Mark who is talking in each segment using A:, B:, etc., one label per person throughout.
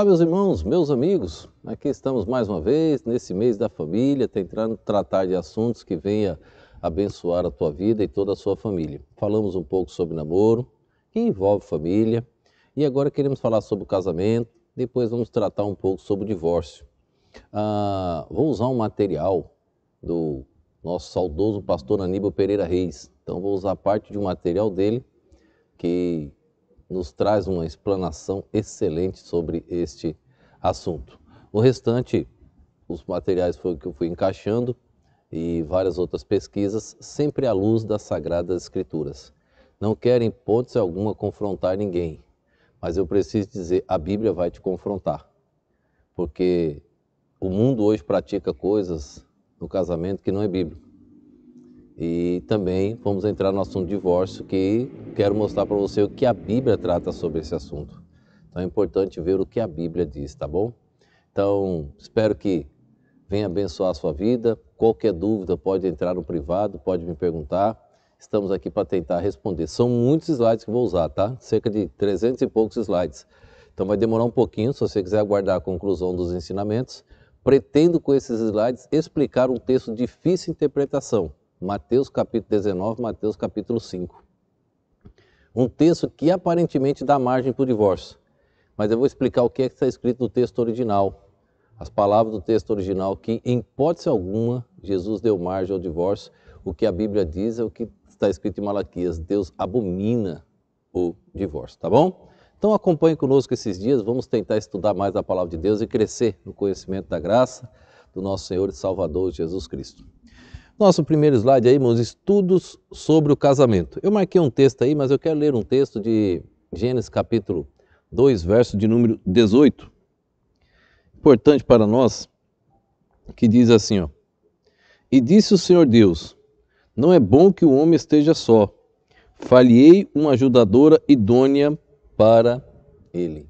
A: Olá, meus irmãos, meus amigos, aqui estamos mais uma vez, nesse mês da família, tentando tratar de assuntos que venham abençoar a tua vida e toda a sua família. Falamos um pouco sobre namoro, que envolve família, e agora queremos falar sobre o casamento, depois vamos tratar um pouco sobre o divórcio. Vou usar um material do nosso saudoso pastor Aníbal Pereira Reis, então vou usar parte de um material dele, que nos traz uma explanação excelente sobre este assunto. O restante, os materiais foi o que eu fui encaixando e várias outras pesquisas, sempre à luz das Sagradas Escrituras. Não quero, em hipótese alguma, confrontar ninguém, mas eu preciso dizer, a Bíblia vai te confrontar, porque o mundo hoje pratica coisas no casamento que não é bíblico. E também vamos entrar no assunto divórcio, que quero mostrar para você o que a Bíblia trata sobre esse assunto. Então é importante ver o que a Bíblia diz, tá bom? Então, espero que venha abençoar a sua vida. Qualquer dúvida pode entrar no privado, pode me perguntar. Estamos aqui para tentar responder. São muitos slides que vou usar, tá? Cerca de 300 e poucos slides. Então vai demorar um pouquinho, se você quiser aguardar a conclusão dos ensinamentos. Pretendo com esses slides explicar um texto de difícil interpretação. Mateus capítulo 19, Mateus capítulo 5. Um texto que aparentemente dá margem para o divórcio, mas eu vou explicar o que é que está escrito no texto original. As palavras do texto original que, em hipótese alguma, Jesus deu margem ao divórcio. O que a Bíblia diz é o que está escrito em Malaquias: Deus abomina o divórcio, tá bom? Então acompanhe conosco esses dias, vamos tentar estudar mais a palavra de Deus e crescer no conhecimento da graça do nosso Senhor e Salvador Jesus Cristo. Nosso primeiro slide aí, irmãos, estudos sobre o casamento. Eu marquei um texto aí, mas eu quero ler um texto de Gênesis capítulo 2, verso de número 18. Importante para nós, que diz assim, ó: E disse o Senhor Deus, não é bom que o homem esteja só, far-lhe-ei uma ajudadora idônea para ele.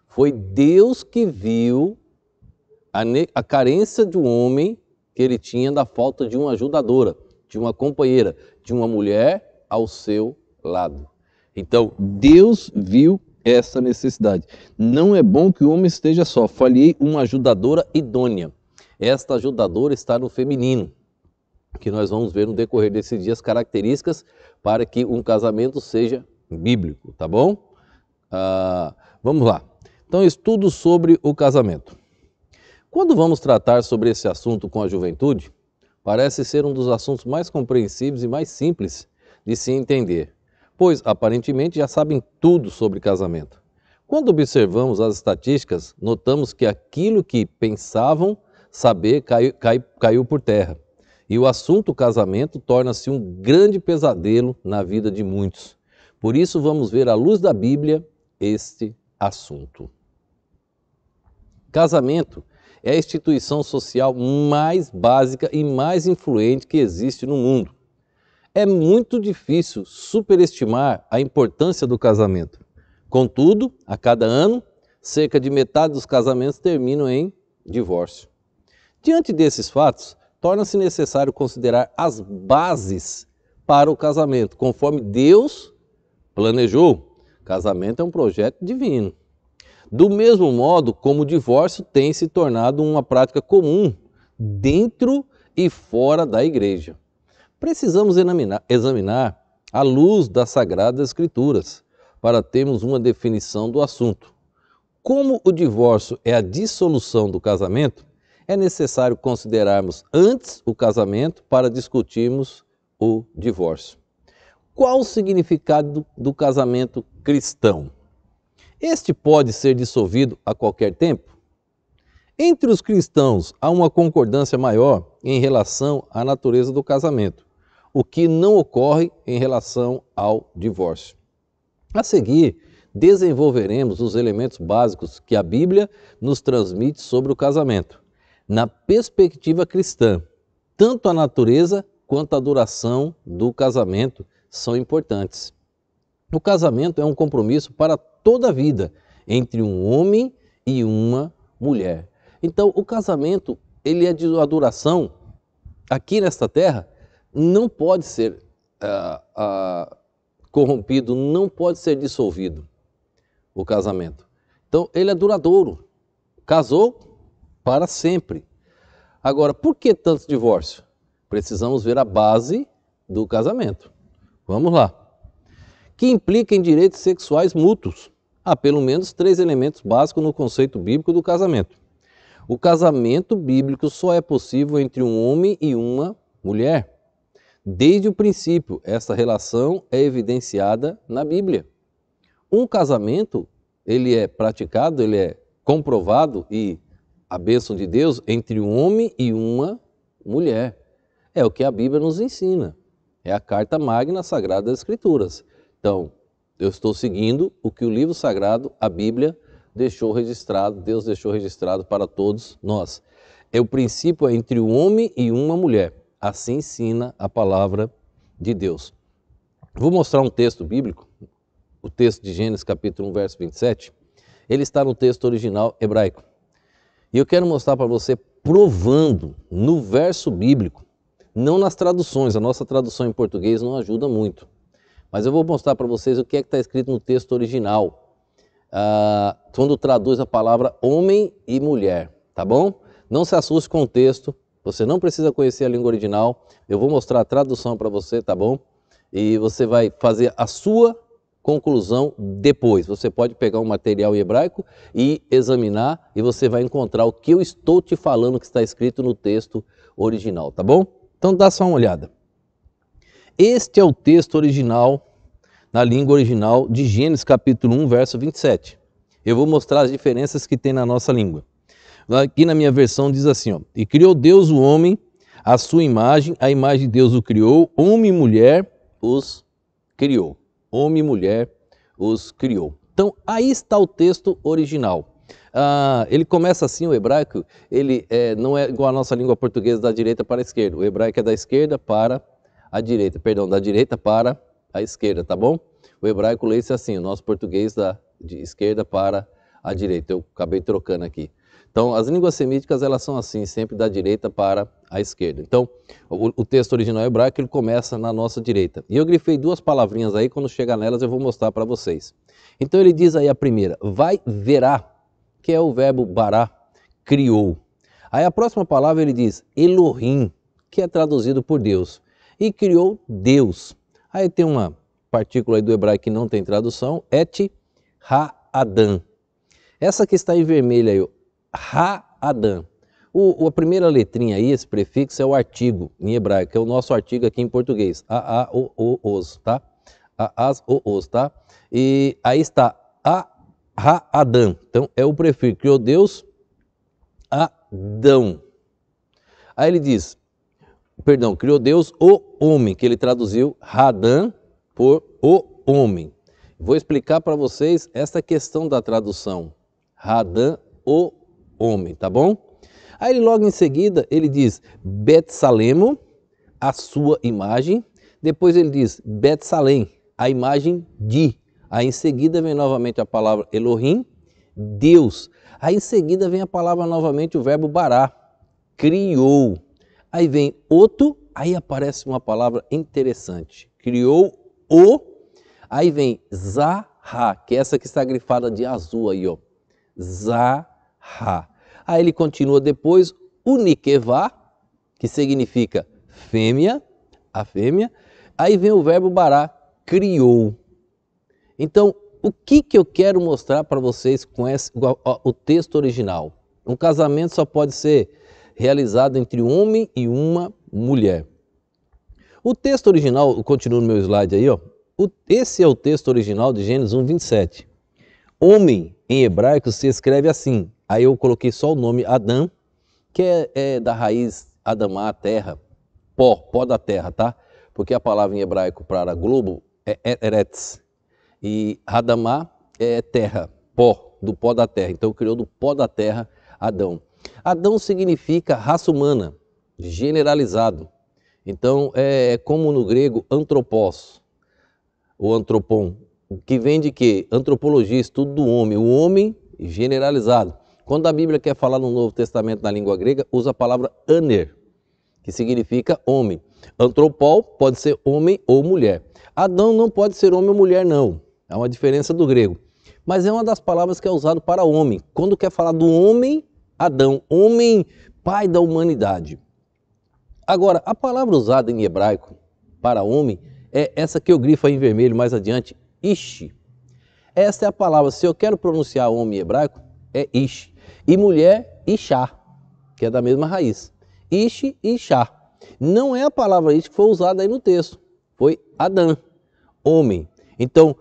A: Foi Deus que viu a carência de um homem que ele tinha da falta de uma ajudadora, de uma companheira, de uma mulher ao seu lado. Então, Deus viu essa necessidade. Não é bom que o homem esteja só, far-lhe-ei uma ajudadora idônea. Esta ajudadora está no feminino, que nós vamos ver no decorrer desses dias características para que um casamento seja bíblico, tá bom? Vamos lá. Então, estudo sobre o casamento. Quando vamos tratar sobre esse assunto com a juventude, parece ser um dos assuntos mais compreensíveis e mais simples de se entender, pois aparentemente já sabem tudo sobre casamento. Quando observamos as estatísticas, notamos que aquilo que pensavam saber caiu por terra, e o assunto casamento torna-se um grande pesadelo na vida de muitos. Por isso vamos ver à luz da Bíblia este assunto. Casamento é a instituição social mais básica e mais influente que existe no mundo. É muito difícil superestimar a importância do casamento. Contudo, a cada ano, cerca de metade dos casamentos terminam em divórcio. Diante desses fatos, torna-se necessário considerar as bases para o casamento, conforme Deus planejou. Casamento é um projeto divino. Do mesmo modo como o divórcio tem se tornado uma prática comum dentro e fora da igreja. Precisamos examinar à luz das Sagradas Escrituras para termos uma definição do assunto. Como o divórcio é a dissolução do casamento, é necessário considerarmos antes o casamento para discutirmos o divórcio. Qual o significado do casamento cristão? Este pode ser dissolvido a qualquer tempo? Entre os cristãos há uma concordância maior em relação à natureza do casamento, o que não ocorre em relação ao divórcio. A seguir, desenvolveremos os elementos básicos que a Bíblia nos transmite sobre o casamento. Na perspectiva cristã, tanto a natureza quanto a duração do casamento são importantes. O casamento é um compromisso para toda a vida entre um homem e uma mulher. Então, o casamento, ele é de uma duração, aqui nesta terra, não pode ser corrompido, não pode ser dissolvido o casamento. Então, ele é duradouro. Casou para sempre. Agora, por que tantos divórcios? Precisamos ver a base do casamento. Vamos lá. Que implica em direitos sexuais mútuos. Há pelo menos 3 elementos básicos no conceito bíblico do casamento. O casamento bíblico só é possível entre um homem e uma mulher. Desde o princípio, essa relação é evidenciada na Bíblia. Um casamento, ele é praticado, ele é comprovado e a bênção de Deus entre um homem e uma mulher. É o que a Bíblia nos ensina. É a carta magna sagrada das Escrituras. Então, eu estou seguindo o que o livro sagrado, a Bíblia, deixou registrado, Deus deixou registrado para todos nós. O princípio é entre um homem e uma mulher. Assim ensina a palavra de Deus. Vou mostrar um texto bíblico, o texto de Gênesis capítulo 1, verso 27. Ele está no texto original hebraico. E eu quero mostrar para você provando no verso bíblico, não nas traduções, a nossa tradução em português não ajuda muito. Mas eu vou mostrar para vocês o que é que está escrito no texto original, quando traduz a palavra homem e mulher, tá bom? Não se assuste com o texto, você não precisa conhecer a língua original, eu vou mostrar a tradução para você, tá bom? E você vai fazer a sua conclusão depois. Você pode pegar um material em hebraico e examinar e você vai encontrar o que eu estou te falando que está escrito no texto original, tá bom? Então dá só uma olhada. Este é o texto original, na língua original de Gênesis capítulo 1, verso 27. Eu vou mostrar as diferenças que tem na nossa língua. Aqui na minha versão diz assim, ó, e criou Deus o homem, a sua imagem, a imagem de Deus o criou, homem e mulher os criou. Homem e mulher os criou. Então, aí está o texto original. Ele começa assim, o hebraico, ele não é igual a nossa língua portuguesa da direita para a esquerda. O hebraico é da esquerda para a direita, perdão, da direita para a esquerda, tá bom? O hebraico lê-se assim, o nosso português de esquerda para a direita. Eu acabei trocando aqui. Então, as línguas semíticas, elas são assim, sempre da direita para a esquerda. Então, o texto original hebraico, ele começa na nossa direita. E eu grifei 2 palavrinhas aí, quando chegar nelas eu vou mostrar para vocês. Então, ele diz aí a primeira, vai verá, que é o verbo bará, criou. Aí a próxima palavra ele diz Elohim, que é traduzido por Deus. E criou Deus. Aí tem uma partícula aí do hebraico que não tem tradução, et ha-adam. Essa que está em vermelho aí, ha-adam. A primeira letrinha aí, esse prefixo, é o artigo em hebraico, é o nosso artigo aqui em português. A-a-o-o-os, tá? A-as-o-os, tá? E aí está ha-adam. Então é o prefixo. Criou Deus, Adão. Aí ele diz, perdão, criou Deus o homem, que ele traduziu Hadam por o homem. Vou explicar para vocês essa questão da tradução. Hadam, o homem, tá bom? Aí ele logo em seguida, ele diz Betsalemo, a sua imagem. Depois ele diz Betsalém, a imagem de. Aí em seguida vem novamente a palavra Elohim, Deus. Aí em seguida vem a palavra novamente, o verbo bará, criou. Aí vem Oto, aí aparece uma palavra interessante. Criou o, aí vem Zahá, que é essa que está grifada de azul aí, ó. Zahá. Aí ele continua depois, Unikevá, que significa fêmea, a fêmea. Aí vem o verbo bará, criou. Então, o que eu quero mostrar para vocês com o texto original? Um casamento só pode ser realizado entre um homem e uma mulher. O texto original, continua no meu slide aí, ó. Esse é o texto original de Gênesis 1, 27. Homem, em hebraico, se escreve assim. Aí eu coloquei só o nome Adão, que é da raiz Adamá, terra, pó da terra, tá? Porque a palavra em hebraico para globo é eretz. E Adamá é terra, pó, do pó da terra. Então criou do pó da terra Adão. Adão significa raça humana, generalizado. Então é como no grego antropos, ou antropon, que vem de quê? Antropologia, estudo do homem, o homem generalizado. Quando a Bíblia quer falar no Novo Testamento na língua grega, usa a palavra aner, que significa homem. Antropol pode ser homem ou mulher. Adão não pode ser homem ou mulher, não. Há uma diferença do grego. mas é uma das palavras que é usada para homem. Quando quer falar do homem, Adão, homem, pai da humanidade. Agora, a palavra usada em hebraico para homem é essa que eu grifo aí em vermelho mais adiante, ish. Essa é a palavra, se eu quero pronunciar homem em hebraico, é ish. E mulher, ishá, que é da mesma raiz. Ish e ishá. Não é a palavra ish que foi usada aí no texto, foi Adão, homem. Então,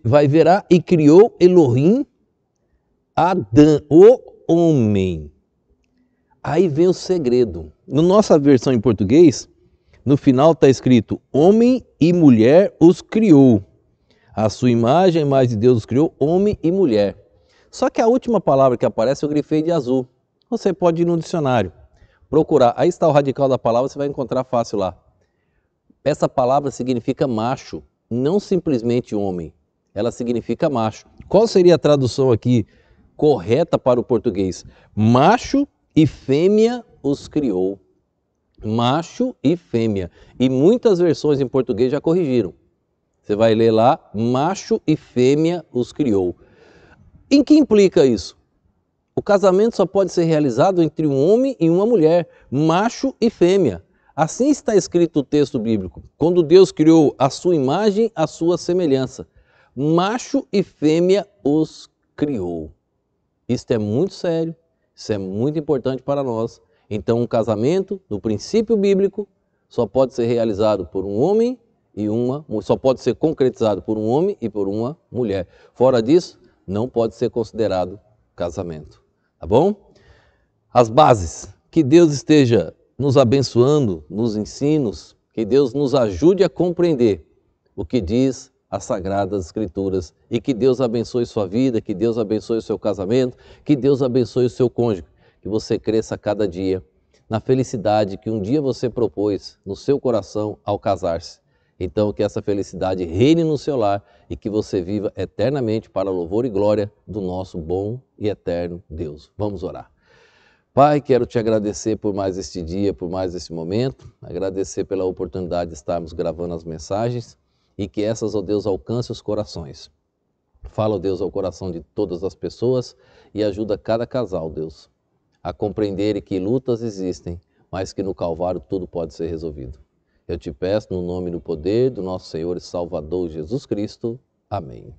A: vai verá e criou Elohim Adão, o homem. Aí vem o segredo. Na nossa versão em português, no final está escrito: homem e mulher os criou. A sua imagem, a imagem de Deus os criou, homem e mulher. Só que a última palavra que aparece eu grifei de azul. Você pode ir no dicionário, procurar. Aí está o radical da palavra, você vai encontrar fácil lá. Essa palavra significa macho, não simplesmente homem. Ela significa macho. Qual seria a tradução aqui correta para o português? Macho e fêmea os criou. Macho e fêmea. E muitas versões em português já corrigiram. Você vai ler lá, macho e fêmea os criou. Em que implica isso? O casamento só pode ser realizado entre um homem e uma mulher, macho e fêmea. Assim está escrito o texto bíblico, quando Deus criou a sua imagem, a sua semelhança. Macho e fêmea os criou. Isto é muito sério, isso é muito importante para nós. Então, um casamento, no princípio bíblico, só pode ser realizado por um homem e só pode ser concretizado por um homem e por uma mulher. Fora disso, não pode ser considerado casamento. Tá bom? As bases. Que Deus esteja nos abençoando nos ensinos, que Deus nos ajude a compreender o que diz as Sagradas Escrituras e que Deus abençoe sua vida, que Deus abençoe o seu casamento, que Deus abençoe o seu cônjuge, que você cresça a cada dia na felicidade que um dia você propôs no seu coração ao casar-se. Então, que essa felicidade reine no seu lar e que você viva eternamente para louvor e glória do nosso bom e eterno Deus. Vamos orar. Pai, quero te agradecer por mais este dia, por mais esse momento, agradecer pela oportunidade de estarmos gravando as mensagens e que essas, ó Deus, alcancem os corações. Fala, ó Deus, ao coração de todas as pessoas e ajuda cada casal, Deus, a compreenderem que lutas existem, mas que no Calvário tudo pode ser resolvido. Eu te peço no nome e no poder do nosso Senhor e Salvador Jesus Cristo. Amém.